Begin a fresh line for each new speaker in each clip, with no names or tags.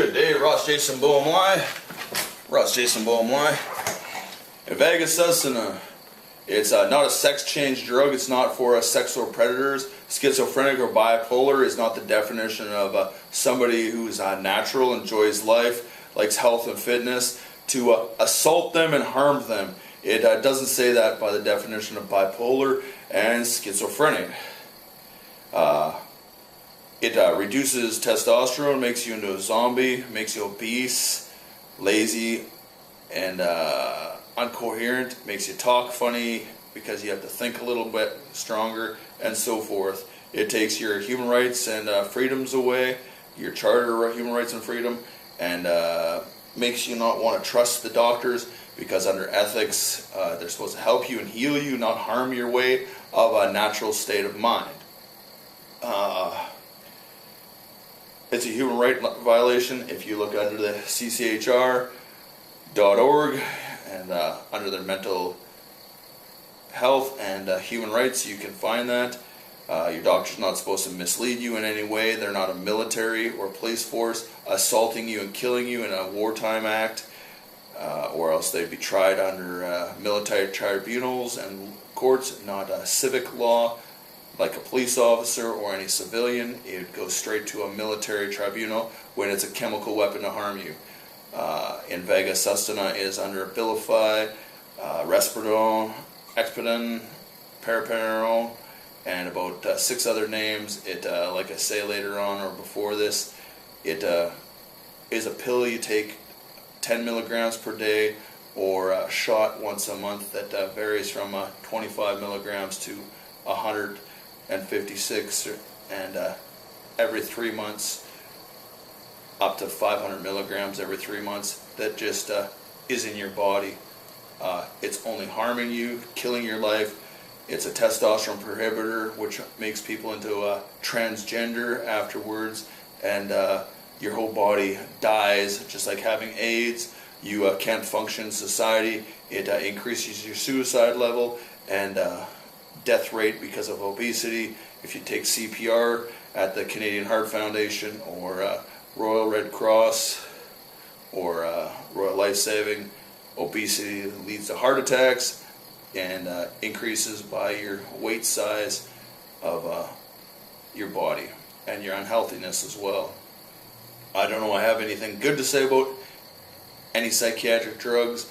Good day, Ross Jason Bohemly. INVEGA SUSTENNA. It's not a sex change drug. It's not for sexual predators. Schizophrenic or bipolar is not the definition of somebody who's natural, enjoys life, likes health and fitness, to assault them and harm them. It doesn't say that by the definition of bipolar and schizophrenic. It reduces testosterone, makes you into a zombie, makes you obese, lazy, and incoherent, makes you talk funny because you have to think a little bit stronger, and so forth. It takes your human rights and freedoms away, your charter of human rights and freedom, and makes you not want to trust the doctors, because under ethics, they're supposed to help you and heal you, not harm your way of a natural state of mind. It's a human right violation. If you look under the cchr.org and under their mental health and human rights, you can find that. Your doctor's not supposed to mislead you in any way. They're not a military or police force assaulting you and killing you in a wartime act, or else they'd be tried under military tribunals and courts, not a civic law like a police officer or any civilian. It would go straight to a military tribunal when it's a chemical weapon to harm you. INVEGA SUSTENNA is under Abilify, Risperidone, Experin, Paraperidone, and about 6 other names. It, like I say later on or before this, it is a pill you take 10 milligrams per day, or a shot once a month that varies from 25 milligrams to 156, and every 3 months up to 500 milligrams every 3 months. That just is in your body. It's only harming you, killing your life. It's a testosterone prohibitor, which makes people into a transgender afterwards, and your whole body dies, just like having AIDS. You can't function in society. It increases your suicide level and death rate because of obesity. If you take CPR at the Canadian Heart Foundation or Royal Red Cross or Royal Life Saving, obesity leads to heart attacks and increases by your weight size of your body and your unhealthiness as well. I don't know I have anything good to say about any psychiatric drugs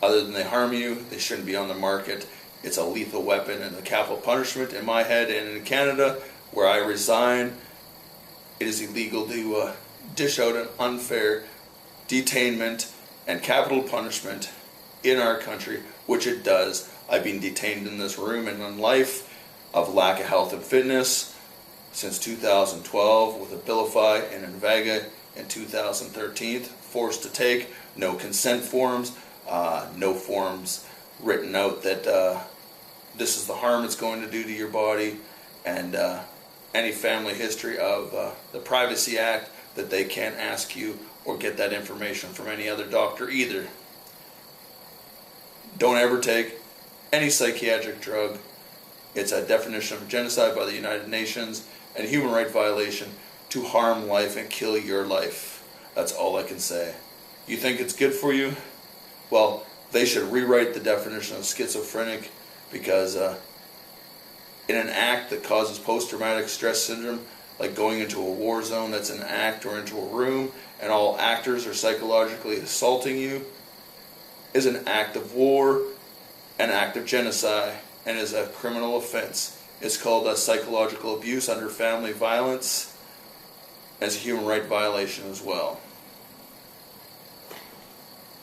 other than they harm you. They shouldn't be on the market. It's a lethal weapon and a capital punishment in my head. And in Canada, where I reside, it is illegal to dish out an unfair detainment and capital punishment in our country, which it does. I've been detained in this room and in life of lack of health and fitness since 2012 with Abilify and INVEGA in 2013, forced to take, no consent forms, no forms written out that this is the harm it's going to do to your body, and any family history of the Privacy Act, that they can't ask you or get that information from any other doctor either. Don't ever take any psychiatric drug. It's a definition of genocide by the United Nations and a human rights violation to harm life and kill your life. That's all I can say. You think it's good for you? Well, they should rewrite the definition of schizophrenic, because in an act that causes post-traumatic stress syndrome, like going into a war zone, that's an act, or into a room and all actors are psychologically assaulting you, is an act of war, an act of genocide, and is a criminal offense. It's called psychological abuse under family violence, as a human rights violation as well.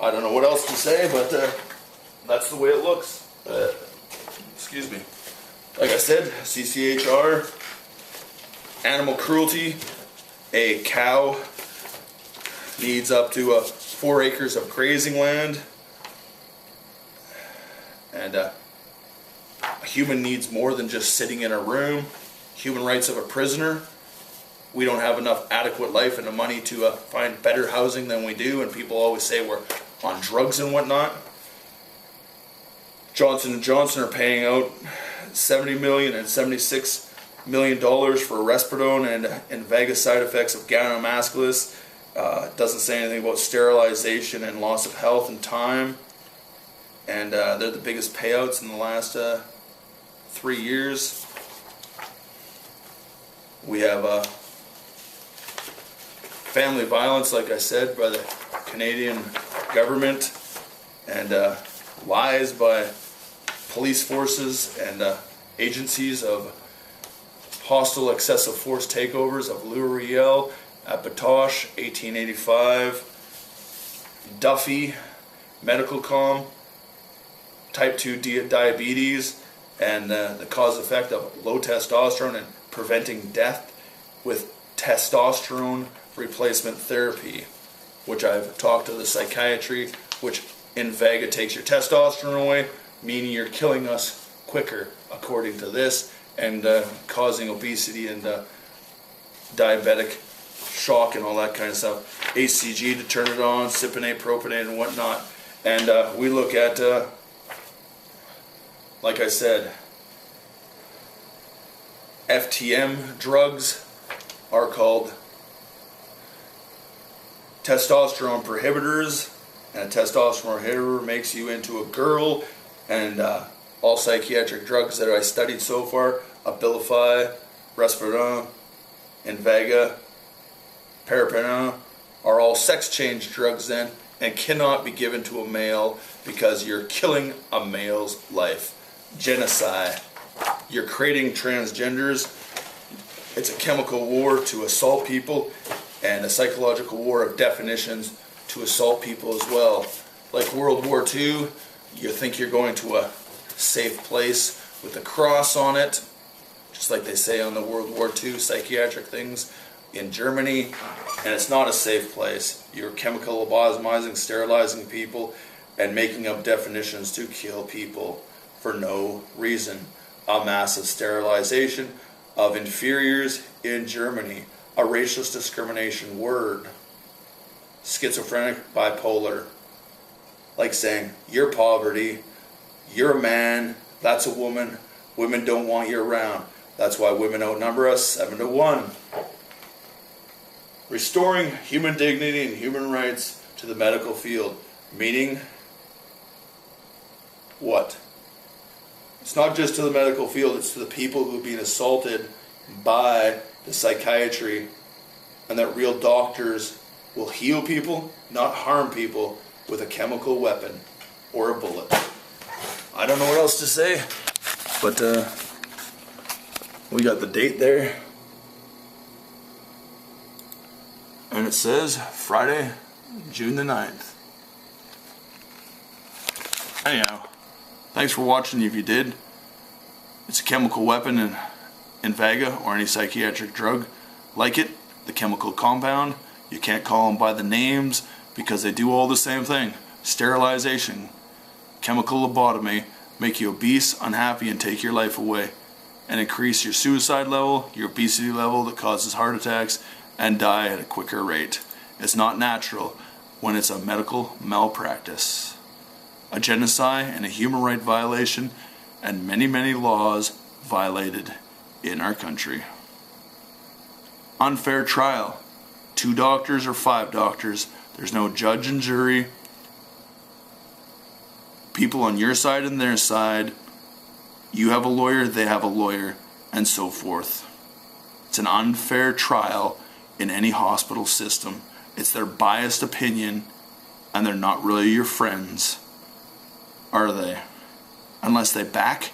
I don't know what else to say, but that's the way it looks. Excuse me. Like I said, CCHR, animal cruelty. A cow needs up to 4 acres of grazing land, and a human needs more than just sitting in a room. Human rights of a prisoner. We don't have enough adequate life and the money to find better housing than we do, and people always say we're on drugs and whatnot. Johnson & Johnson are paying out $70 million and $76 million for Risperidone and INVEGA side effects of gynecomasculine It doesn't say anything about sterilization and loss of health and time. And they're the biggest payouts in the last 3 years. We have family violence, like I said, by the Canadian government, and lies by police forces and agencies of hostile excessive force takeovers of L'Oreal at Batoche, 1885, Duffy, Medicalcom, type 2 diabetes, and the cause effect of low testosterone and preventing death with testosterone replacement therapy, which I've talked to the psychiatry, which INVEGA takes your testosterone away, meaning you're killing us quicker, according to this, and causing obesity and diabetic shock and all that kind of stuff. HCG to turn it on, cypionate, propionate, and whatnot. And we look at, like I said, FTM drugs are called testosterone prohibitors, and a testosterone inhibitor makes you into a girl. And all psychiatric drugs that I studied so far, Abilify, Risperidone, INVEGA, Paraperidone, are all sex change drugs then, and cannot be given to a male because you're killing a male's life. Genocide. You're creating transgenders. It's a chemical war to assault people, and a psychological war of definitions to assault people as well. Like World War II, you think you're going to a safe place with a cross on it, just like they say on the World War II psychiatric things in Germany, and it's not a safe place. You're chemical lobotomizing, sterilizing people, and making up definitions to kill people for no reason. A massive sterilization of inferiors in Germany, a racist discrimination word. Schizophrenic, bipolar. Like saying, you're poverty, you're a man, that's a woman, women don't want you around. That's why women outnumber us 7-1. Restoring human dignity and human rights to the medical field. Meaning, what? It's not just to the medical field, it's to the people who are being assaulted by the psychiatry, and that real doctors will heal people, not harm people, with a chemical weapon or a bullet. I don't know what else to say, but we got the date there, and it says Friday, June the 9th. Anyhow, thanks for watching if you did. It's a chemical weapon, and INVEGA or any psychiatric drug like it, the chemical compound, you can't call them by the names because they do all the same thing. Sterilization, chemical lobotomy, make you obese, unhappy, and take your life away, and increase your suicide level, your obesity level that causes heart attacks, and die at a quicker rate. It's not natural when it's a medical malpractice, a genocide and a human right violation, and many, many laws violated in our country. Unfair trial. 2 doctors or 5 doctors. There's no judge and jury. People on your side and their side. You have a lawyer, they have a lawyer, and so forth. It's an unfair trial in any hospital system. It's their biased opinion, and they're not really your friends, are they? Unless they back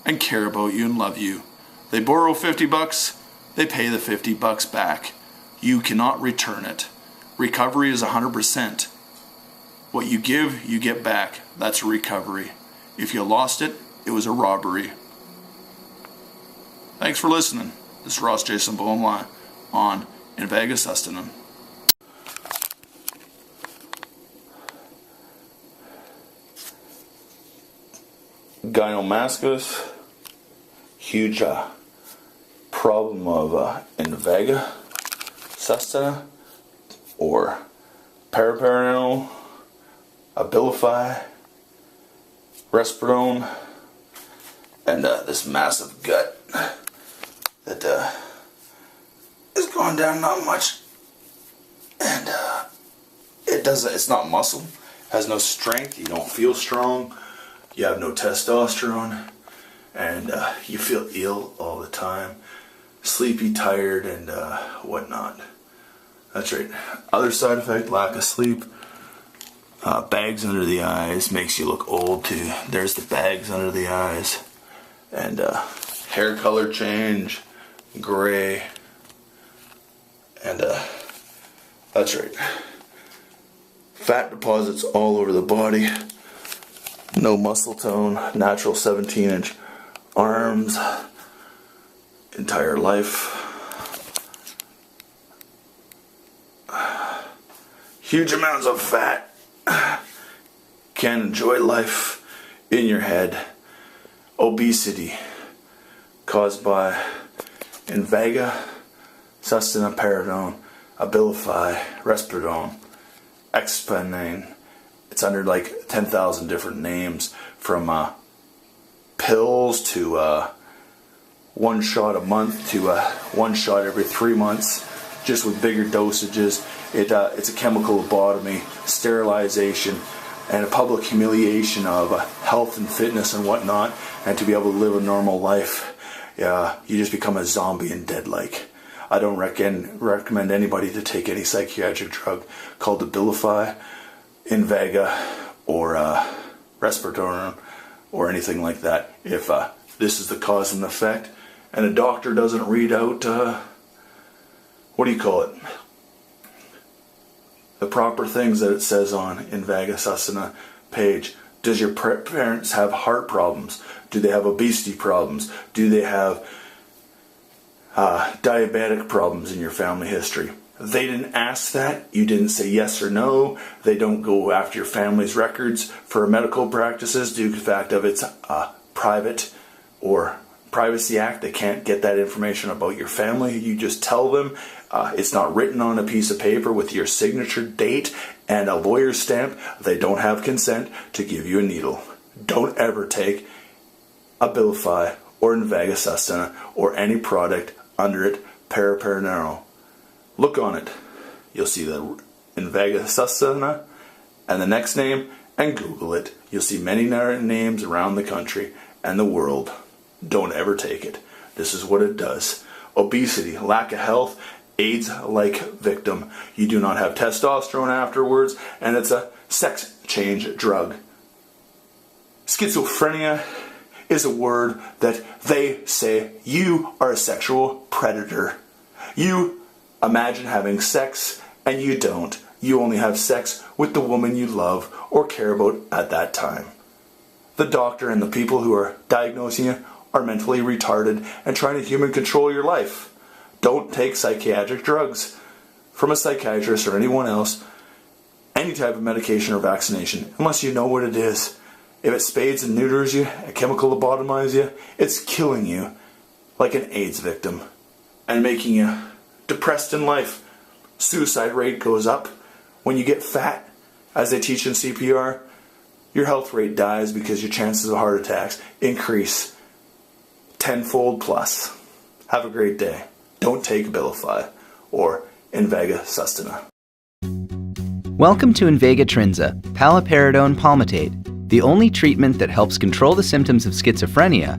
and care about you and love you. They borrow $50, they pay the $50 back. You cannot return it. Recovery is 100%. What you give, you get back. That's recovery. If you lost it, it was a robbery. Thanks for listening. This is Ross Jason Bohmline on INVEGA SUSTENNA. Gynomasculine, huge problem of INVEGA SUSTENNA or Paraperidone, Abilify, Risperidone, and this massive gut that is going down not much, and
it's not muscle, has no strength, you don't feel strong, you have no testosterone, and you feel ill all the time, sleepy, tired, and whatnot. That's right. Other side effect, lack of sleep. Bags under the eyes makes you look old too. There's the bags under the eyes. And hair color change, gray. And that's right. Fat deposits all over the body. No muscle tone. Natural 17-inch arms. Entire life. Huge amounts of fat. Can't enjoy life in your head. Obesity caused by INVEGA Sustenna, Abilify, Risperidone, Expanane. It's under like 10,000 different names, from pills to one shot a month to one shot every 3 months, just with bigger dosages. It's a chemical lobotomy, sterilization, and a public humiliation of health and fitness and whatnot, and to be able to live a normal life. You just become a zombie and dead-like. I don't recommend anybody to take any psychiatric drug called Abilify, INVEGA, or Risperidone, or anything like that. If this is the cause and effect, and a doctor doesn't read out, what do you call it? The proper things that it says on INVEGA Sustenna page. Does your parents have heart problems? Do they have obesity problems? Do they have diabetic problems in your family history? They didn't ask that. You didn't say yes or no. They don't go after your family's records for medical practices due to the fact of it's private or Privacy Act. They can't get that information about your family. You just tell them. It's not written on a piece of paper with your signature date and a lawyer's stamp. They don't have consent to give you a needle. Don't ever take Abilify or INVEGA Sustenna or any product under it, paraperidone. Look on it. You'll see the INVEGA Sustenna and the next name, and Google it. You'll see many names around the country and the world. Don't ever take it. This is what it does. Obesity, lack of health, AIDS-like victim. You do not have testosterone afterwards, and it's a sex change drug. Schizophrenia is a word that they say you are a sexual predator. You imagine having sex, and you don't. You only have sex with the woman you love or care about at that time. The doctor and the people who are diagnosing you are mentally retarded and trying to human control your life. Don't take psychiatric drugs from a psychiatrist or anyone else, any type of medication or vaccination, unless you know what it is. If it spades and neuters you, a chemical lobotomizes you, it's killing you like an AIDS victim and making you depressed in life. Suicide rate goes up. When you get fat, as they teach in CPR, your health rate dies because your chances of heart attacks increase tenfold plus. Have a great day. Don't take Abilify or INVEGA Sustenna.
Welcome to INVEGA Trinza, paliperidone palmitate, the only treatment that helps control the symptoms of schizophrenia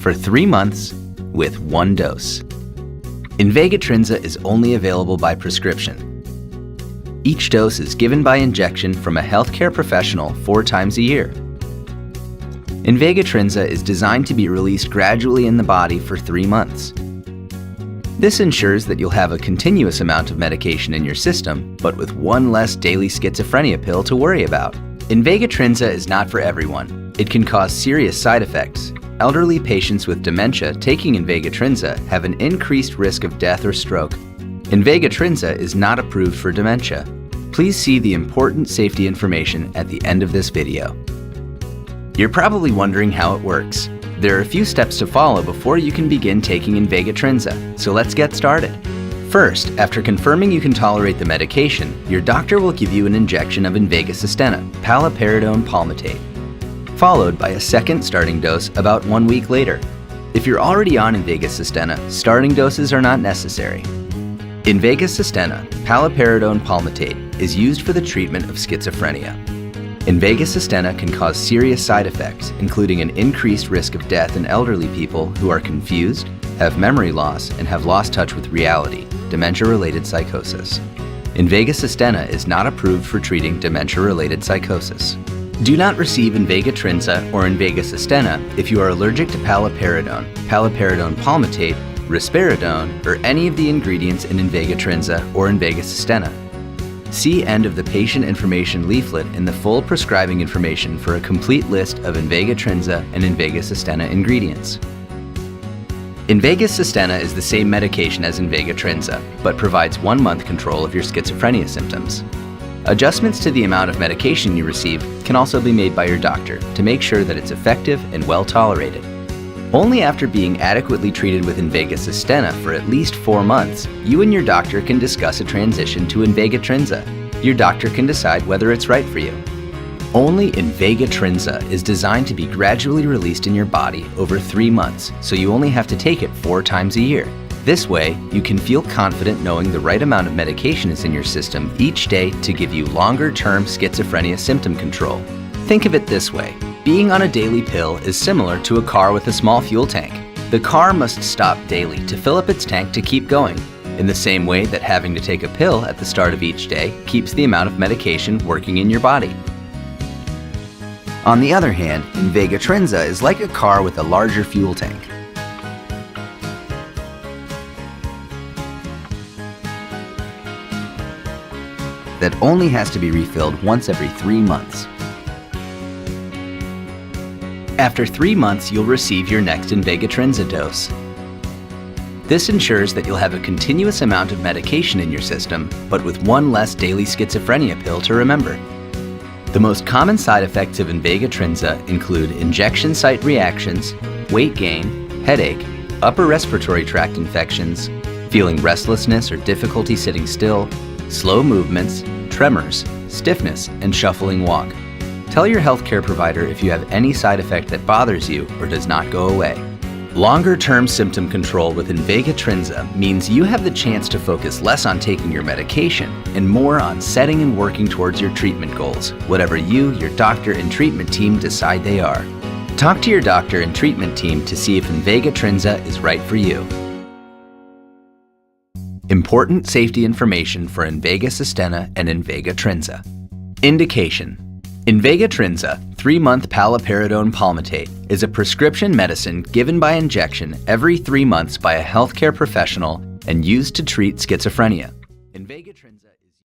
for 3 months with 1 dose. INVEGA Trinza is only available by prescription. Each dose is given by injection from a healthcare professional 4 times a year. INVEGA Trinza is designed to be released gradually in the body for 3 months. This ensures that you'll have a continuous amount of medication in your system, but with 1 less daily schizophrenia pill to worry about. INVEGA Trinza is not for everyone. It can cause serious side effects. Elderly patients with dementia taking INVEGA Trinza have an increased risk of death or stroke. INVEGA Trinza is not approved for dementia. Please see the important safety information at the end of this video. You're probably wondering how it works. There are a few steps to follow before you can begin taking INVEGA Trinza, so let's get started. First, after confirming you can tolerate the medication, your doctor will give you an injection of INVEGA Sustenna, paliperidone palmitate, followed by a second starting dose about 1 week later. If you're already on INVEGA Sustenna, starting doses are not necessary. INVEGA Sustenna, paliperidone palmitate, is used for the treatment of schizophrenia. INVEGA SUSTENNA can cause serious side effects, including an increased risk of death in elderly people who are confused, have memory loss, and have lost touch with reality, dementia-related psychosis. INVEGA SUSTENNA is not approved for treating dementia-related psychosis. Do not receive INVEGA TRINZA or INVEGA SUSTENNA if you are allergic to paliperidone, paliperidone palmitate, risperidone, or any of the ingredients in INVEGA TRINZA or INVEGA SUSTENNA. See end of the patient information leaflet in the full prescribing information for a complete list of INVEGA TRINZA and INVEGA SUSTENNA ingredients. INVEGA SUSTENNA is the same medication as INVEGA TRINZA, but provides 1 month control of your schizophrenia symptoms. Adjustments to the amount of medication you receive can also be made by your doctor to make sure that it's effective and well tolerated. Only after being adequately treated with INVEGA SUSTENNA for at least 4 months, you and your doctor can discuss a transition to INVEGA TRINZA. Your doctor can decide whether it's right for you. Only INVEGA TRINZA is designed to be gradually released in your body over 3 months, so you only have to take it 4 times a year. This way, you can feel confident knowing the right amount of medication is in your system each day to give you longer-term schizophrenia symptom control. Think of it this way. Being on a daily pill is similar to a car with a small fuel tank. The car must stop daily to fill up its tank to keep going, in the same way that having to take a pill at the start of each day keeps the amount of medication working in your body. On the other hand, INVEGA TRINZA is like a car with a larger fuel tank. That only has to be refilled once every 3 months. After 3 months, you'll receive your next INVEGA TRINZA dose. This ensures that you'll have a continuous amount of medication in your system, but with 1 less daily schizophrenia pill to remember. The most common side effects of INVEGA TRINZA include injection site reactions, weight gain, headache, upper respiratory tract infections, feeling restlessness or difficulty sitting still, slow movements, tremors, stiffness, and shuffling walk. Tell your healthcare provider if you have any side effect that bothers you or does not go away. Longer-term symptom control with INVEGA TRINZA means you have the chance to focus less on taking your medication and more on setting and working towards your treatment goals, whatever you, your doctor, and treatment team decide they are. Talk to your doctor and treatment team to see if INVEGA TRINZA is right for you. Important safety information for INVEGA SUSTENNA and INVEGA TRINZA. Indication: INVEGA TRINZA 3-month paliperidone palmitate is a prescription medicine given by injection every 3 months by a healthcare professional and used to treat schizophrenia. INVEGA